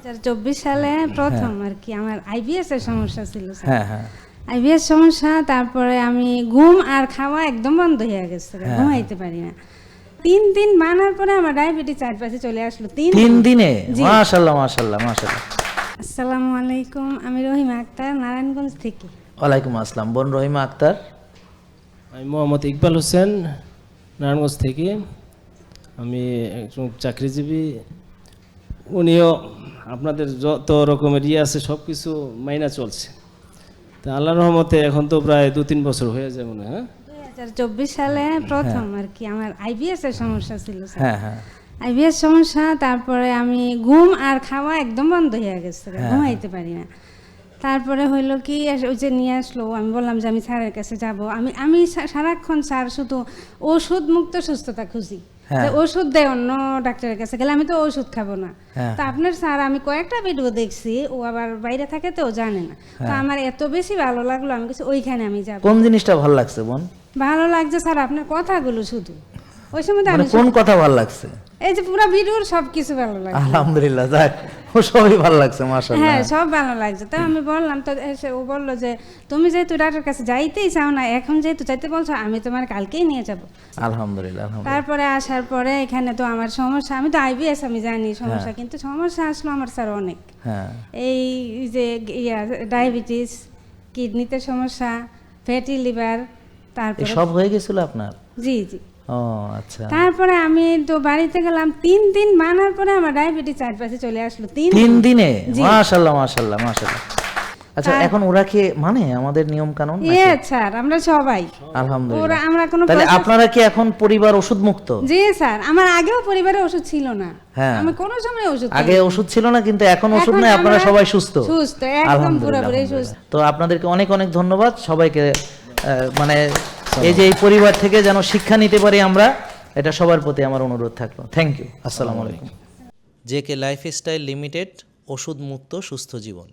2024 সালে প্রথম আর কি আমার আইবিএস এর সমস্যা ছিল স্যার। হ্যাঁ হ্যাঁ আইবিএস সমস্যা, তারপরে আমি ঘুম আর খাওয়া একদম বন্ধ হয়ে গেছে, ঘুমাইতে পারি না। 3 দিন মানার পরে আমার ডায়াবেটিস 4 পাশে চলে আসলো। 3 দিনে? জি। মাশাআল্লাহ মাশাআল্লাহ মাশাআল্লাহ। আসসালামু আলাইকুম, আমি রহিমা আক্তার, নারায়ণগঞ্জ থেকে। ওয়ালাইকুম আসসালাম। বোন রহিমা আক্তার। আমি মোহাম্মদ ইকবাল হোসেন, নারায়ণগঞ্জ থেকে। আমি একজন চাকরিজীবী। উনিও আপনাদের যত রকমের আছে সব কিছু মাইনা চলছে। তা আল্লাহর রহমতে এখন তো প্রায় 2-3 বছর হয়ে যায় মনে হয়। 2024 সালে প্রথম আর কি আমার আইবিএস এর সমস্যা ছিল স্যার। হ্যাঁ হ্যাঁ আইবিএস সমস্যা, তারপরে আমি ঘুম আর খাওয়া একদম বন্ধ হয়ে গেছে, ঘুমাইতে পারি না। তারপরে হইলো কি, ওই যে নিয়ে আসলো, আমি বললাম যে আমি স্যারের কাছে যাব। আমি সারাক্ষণ স্যার শুধু ওষুধ মুক্ত সুস্থতা খুঁজি, যে ওষুধ দেয় অন্য ডাক্তারের কাছে গেলে আমি তো ওষুধ খাবো না। তো আপনার স্যার আমি কয়েকটা ভিডিও দেখছি, ও আবার বাইরে থাকে তো ও জানে না। তো আমার এত বেশি ভালো লাগলো, আমি কিছু ওইখানে আমি যাব। কোন জিনিসটা ভালো লাগছে বোন? ভালো লাগছে স্যার আপনার কথাগুলো, শুধু ওই সময় মানে কোন কথা ভালো লাগছে? এই যে পুরো ভিডিওর সবকিছু ভালো লাগছে। আলহামদুলিল্লাহ, যাক ও সবই ভালো লাগছে মাশাআল্লাহ। হ্যাঁ সব ভালো লাগছে। তো আমি বললাম, তো ও বললো যে তুমি যেহেতু ডাক্তারের কাছে যাইতেই চাও না, এখন যেহেতু চাইতে বলছো, আমি তোমার কালকেই নিয়ে যাব। আলহামদুলিল্লাহ আলহামদুলিল্লাহ। তারপরে আসার পরে এখানে তো আমার সমস্যা, আমি তো আইবিএস আমি জানি সমস্যা, কিন্তু সমস্যা আসলো আমার স্যার অনেক। হ্যাঁ এই যে ডায়াবেটিস, কিডনিতে সমস্যা, ফ্যাটি লিভার, তারপরে সব হয়ে গেছিল আপনার? জি জি। ও আচ্ছা। তারপরে আমি তো বাড়িতে গেলাম, 3 দিন মানার পরে আমার ডায়াবেটিস 4 পাশে চলে আসলো। 3 দিনে? মাশাআল্লাহ মাশাআল্লাহ মাশাআল্লাহ। আচ্ছা এখন ওরা কি মানে আমাদের নিয়ম কানুন? স্যার আমরা সবাই আলহামদুলিল্লাহ। আমরা কোনো তাহলে আপনারা কি এখন পরিবার ওষুধ মুক্ত? জি স্যার, আমার আগেও পরিবারে ওষুধ ছিল না। হ্যাঁ আমি কোনো সময় ওষুধ আগে ওষুধ ছিল না, কিন্তু এখন ওষুধ নাই, আপনারা সবাই সুস্থ? সুস্থ, একদম পুরোপুরি সুস্থ। তো আপনাদেরকে অনেক অনেক ধন্যবাদ সবাইকে। মানে এই যে এই পরিবার থেকে যেন শিক্ষা নিতে পারি আমরা, এটা সবার প্রতি আমার অনুরোধ থাকলো। Thank you. আসসালামু আলাইকুম। জেকে লাইফস্টাইল লিমিটেড, ওষুধ মুক্ত সুস্থ জীবন।